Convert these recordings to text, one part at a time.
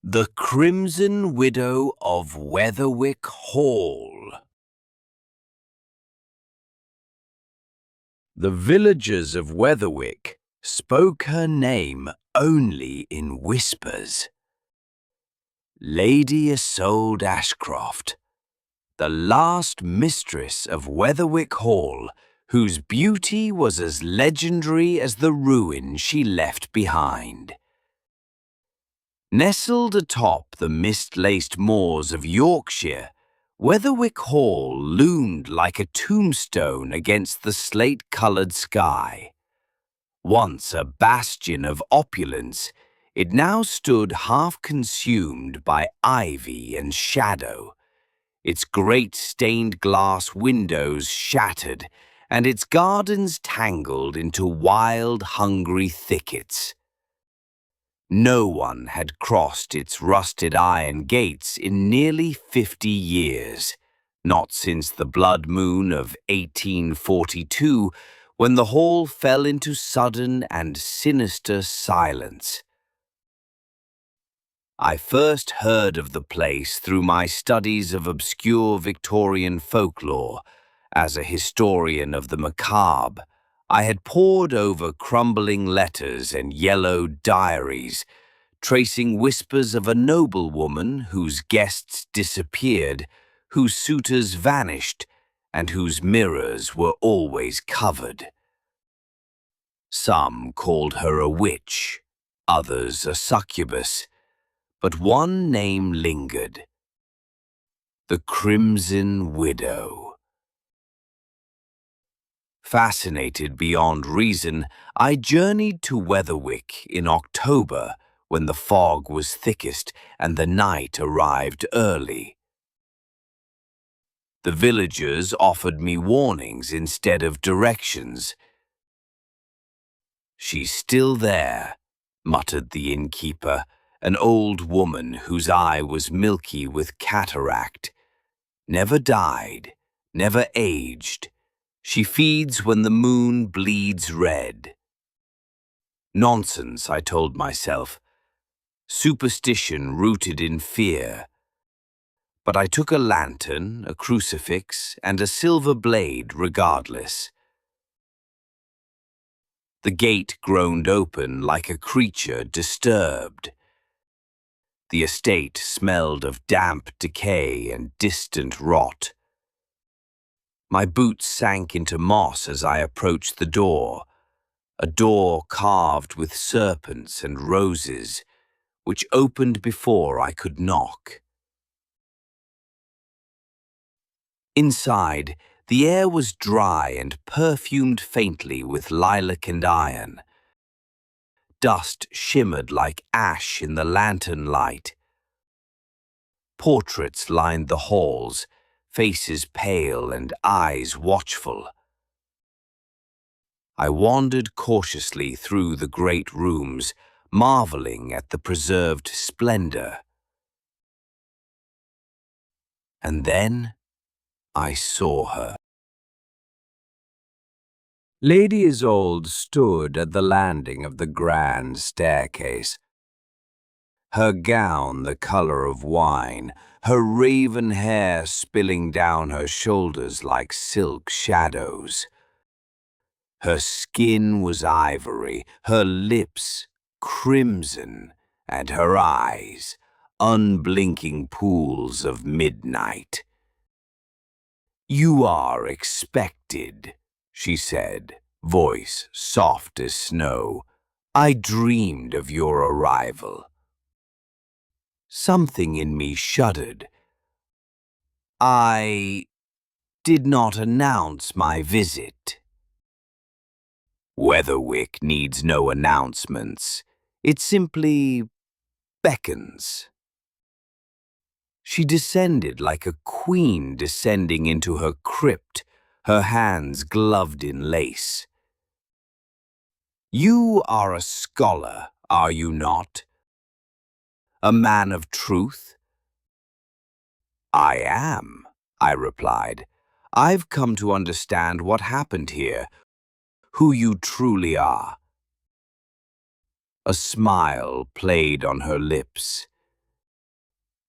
The Crimson Widow of Wetherwyck Hall. The villagers of Wetherwyck spoke her name only in whispers. Lady Isolde Ashcroft, the last mistress of Wetherwyck Hall, whose beauty was as legendary as the ruin she left behind. Nestled atop the mist-laced moors of Yorkshire, Wetherwyck Hall loomed like a tombstone against the slate-coloured sky. Once a bastion of opulence, it now stood half-consumed by ivy and shadow, its great stained-glass windows shattered and its gardens tangled into wild, hungry thickets. No one had crossed its rusted iron gates in nearly 50 years, not since the blood moon of 1842, when the hall fell into sudden and sinister silence. I first heard of the place through my studies of obscure Victorian folklore. As a historian of the macabre, I had pored over crumbling letters and yellowed diaries, tracing whispers of a noblewoman whose guests disappeared, whose suitors vanished, and whose mirrors were always covered. Some called her a witch, others a succubus, but one name lingered: the Crimson Widow. Fascinated beyond reason, I journeyed to Wetherwyck in October, when the fog was thickest and the night arrived early. The villagers offered me warnings instead of directions. "She's still there," muttered the innkeeper, an old woman whose eye was milky with cataract. "Never died, never aged. She feeds when the moon bleeds red." Nonsense, I told myself. Superstition rooted in fear. But I took a lantern, a crucifix, and a silver blade regardless. The gate groaned open like a creature disturbed. The estate smelled of damp decay and distant rot. My boots sank into moss as I approached the door, a door carved with serpents and roses, which opened before I could knock. Inside, the air was dry and perfumed faintly with lilac and iron. Dust shimmered like ash in the lantern light. Portraits lined the halls, faces pale and eyes watchful. I wandered cautiously through the great rooms, marveling at the preserved splendor. And then I saw her. Lady Isolde stood at the landing of the grand staircase. Her gown the color of wine, her raven hair spilling down her shoulders like silk shadows. Her skin was ivory, her lips crimson, and her eyes unblinking pools of midnight. "You are expected," she said, voice soft as snow. "I dreamed of your arrival." Something in me shuddered. "I did not announce my visit." "Wetherwyck needs no announcements. It simply beckons." She descended like a queen descending into her crypt, her hands gloved in lace. "You are a scholar, are you not? A man of truth?" "I am," I replied. "I've come to understand what happened here, who you truly are." A smile played on her lips.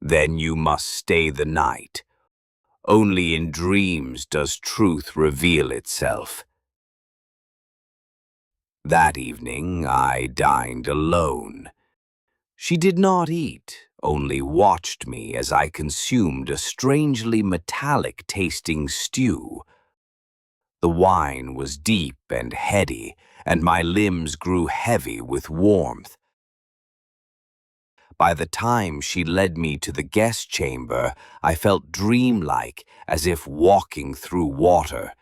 Then you must stay the night. Only in dreams does truth reveal itself. That evening I dined alone. She did not eat, only watched me as I consumed a strangely metallic-tasting stew. The wine was deep and heady, and my limbs grew heavy with warmth. By the time she led me to the guest chamber, I felt dreamlike, as if walking through water.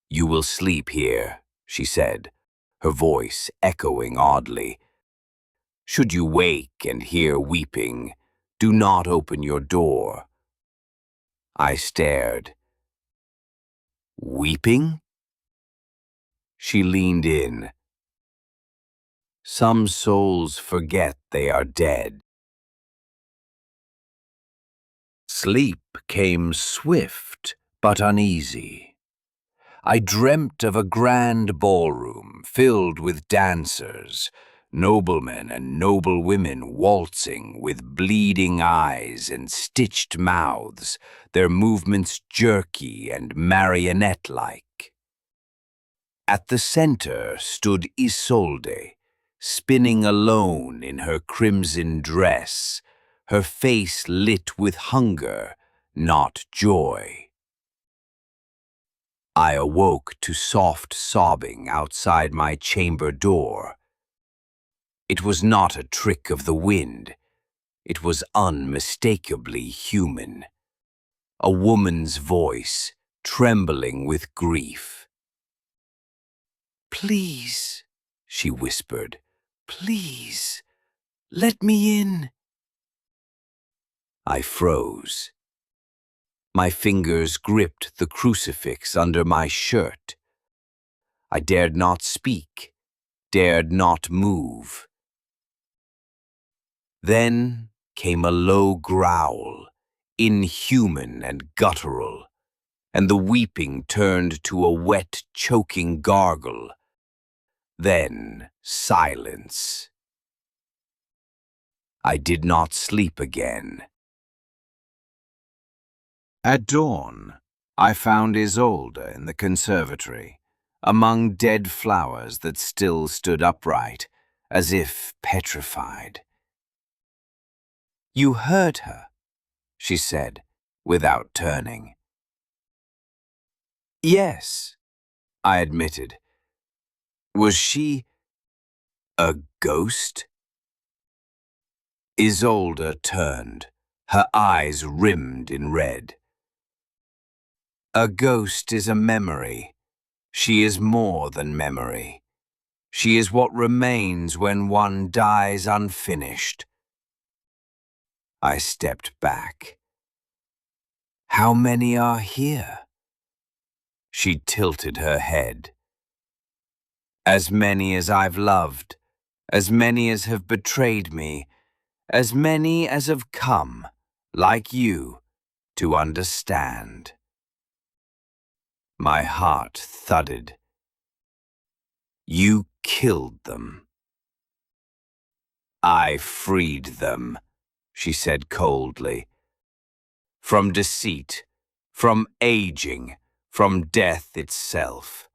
"You will sleep here," she said, her voice echoing oddly. "Should you wake and hear weeping, do not open your door." I stared. "Weeping?" She leaned in. "Some souls forget they are dead." Sleep came swift but uneasy. I dreamt of a grand ballroom filled with dancers, noblemen and noble women waltzing with bleeding eyes and stitched mouths, their movements jerky and marionette-like. At the center stood Isolde, spinning alone in her crimson dress, her face lit with hunger, not joy. I awoke to soft sobbing outside my chamber door. It was not a trick of the wind. It was unmistakably human. A woman's voice, trembling with grief. "Please," she whispered, "please, let me in." I froze. My fingers gripped the crucifix under my shirt. I dared not speak, dared not move. Then came a low growl, inhuman and guttural, and the weeping turned to a wet, choking gargle. Then silence. I did not sleep again. At dawn, I found Isolde in the conservatory, among dead flowers that still stood upright, as if petrified. "You hurt her," she said, without turning. "Yes," I admitted. "Was she a ghost?" Isolde turned, her eyes rimmed in red. "A ghost is a memory. She is more than memory. She is what remains when one dies unfinished." I stepped back. "How many are here?" She tilted her head. "As many as I've loved, as many as have betrayed me, as many as have come, like you, to understand." My heart thudded. "You killed them." "I freed them," she said coldly. "From deceit, from aging, from death itself.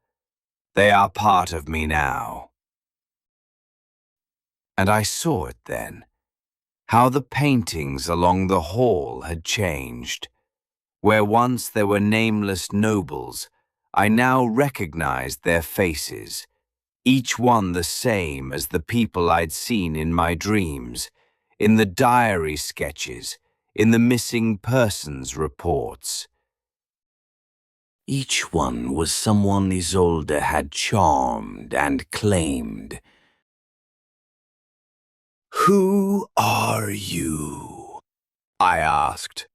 They are part of me now." And I saw it then, how the paintings along the hall had changed. Where once there were nameless nobles, I now recognized their faces, each one the same as the people I'd seen in my dreams, in the diary sketches, in the missing persons reports. Each one was someone Isolde had charmed and claimed. "Who are you?" I asked.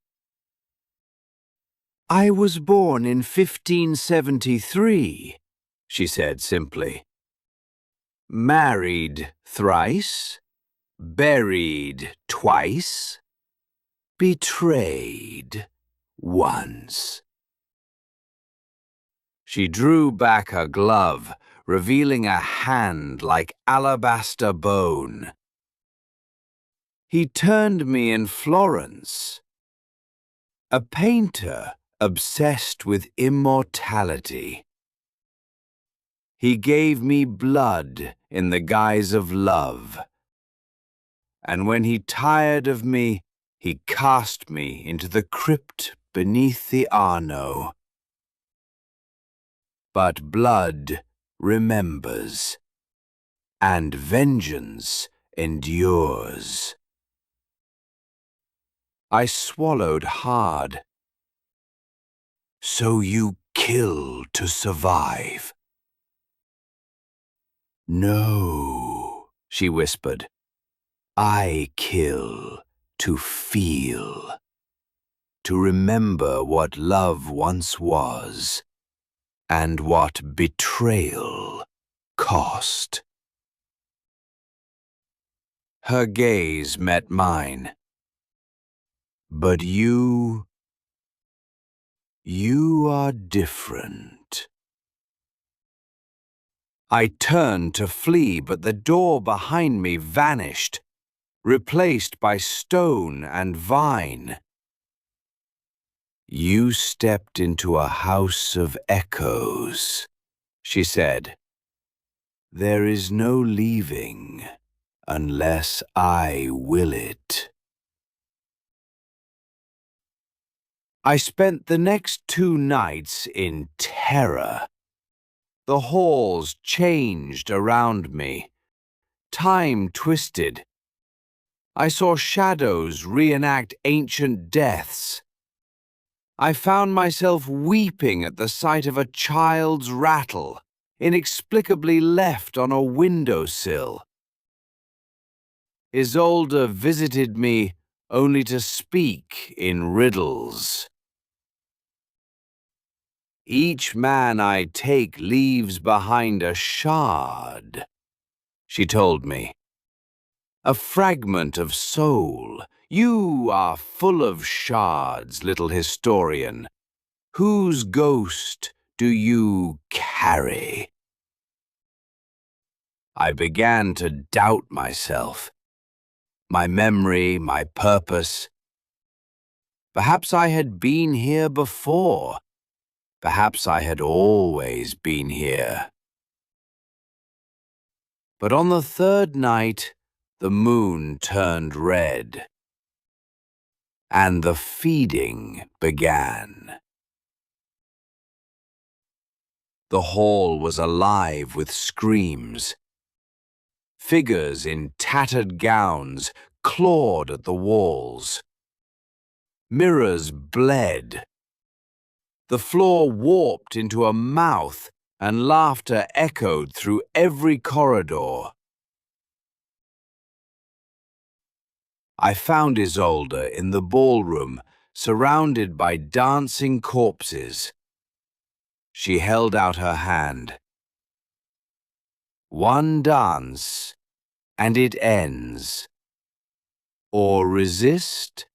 "I was born in 1573, she said simply. "Married thrice, buried twice, betrayed once." She drew back a glove, revealing a hand like alabaster bone. He turned me in Florence, a painter obsessed with immortality. He gave me blood in the guise of love, and when he tired of me, he cast me into the crypt beneath the Arno. But blood remembers, and vengeance endures. I swallowed hard. So you kill to survive? No, she whispered. I kill to feel, to remember what love once was, and what betrayal cost. Her gaze met mine. But you are different. I turned to flee, but the door behind me vanished, replaced by stone and vine. You stepped into a house of echoes, she said. There is no leaving unless I will it. I spent the next 2 nights in terror. The halls changed around me. Time twisted. I saw shadows reenact ancient deaths. I found myself weeping at the sight of a child's rattle, inexplicably left on a windowsill. Isolde visited me only to speak in riddles. Each man I take leaves behind a shard, she told me. A fragment of soul. You are full of shards, little historian. Whose ghost do you carry? I began to doubt myself, my memory, my purpose. Perhaps I had been here before. Perhaps I had always been here. But on the 3rd night, the moon turned red, and the feeding began. The hall was alive with screams. Figures in tattered gowns clawed at the walls. Mirrors bled. The floor warped into a mouth, and laughter echoed through every corridor. I found Isolde in the ballroom, surrounded by dancing corpses. She held out her hand. One dance, and it ends. Or resist,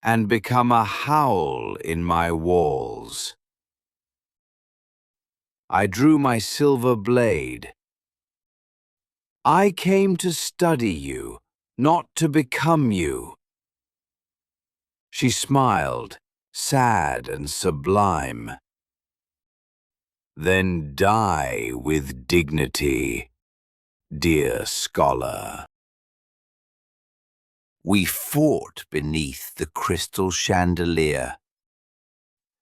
and become a howl in my walls. I drew my silver blade. I came to study you, not to become you. She smiled, sad and sublime. Then die with dignity, dear scholar. We fought beneath the crystal chandelier.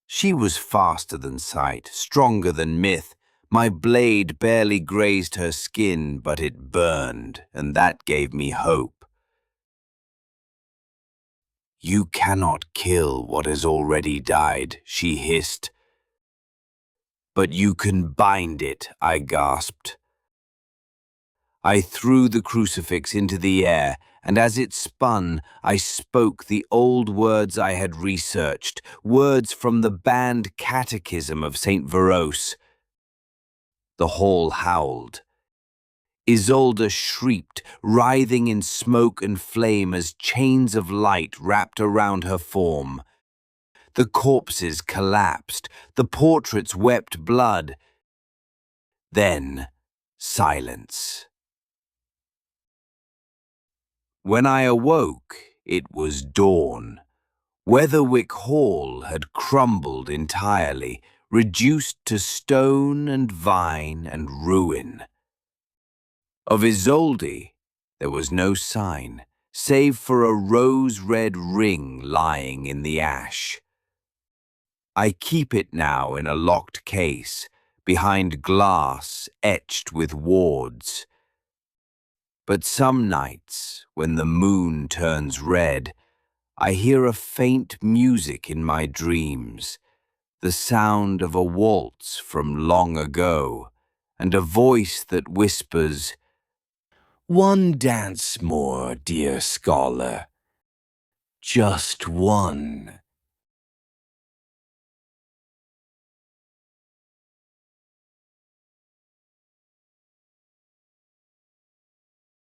She was faster than sight, stronger than myth. My blade barely grazed her skin, but it burned, and that gave me hope. You cannot kill what has already died, she hissed. But you can bind it, I gasped. I threw the crucifix into the air, and as it spun, I spoke the old words I had researched, words from the banned catechism of St. Verose. The hall howled. Isolde shrieked, writhing in smoke and flame as chains of light wrapped around her form. The corpses collapsed, the portraits wept blood. Then, silence. When I awoke, it was dawn. Wetherwyck Hall had crumbled entirely, reduced to stone and vine and ruin. Of Isolde, there was no sign, save for a rose-red ring lying in the ash. I keep it now in a locked case, behind glass etched with wards. But some nights, when the moon turns red, I hear a faint music in my dreams, the sound of a waltz from long ago, and a voice that whispers, "One dance more, dear scholar. Just one."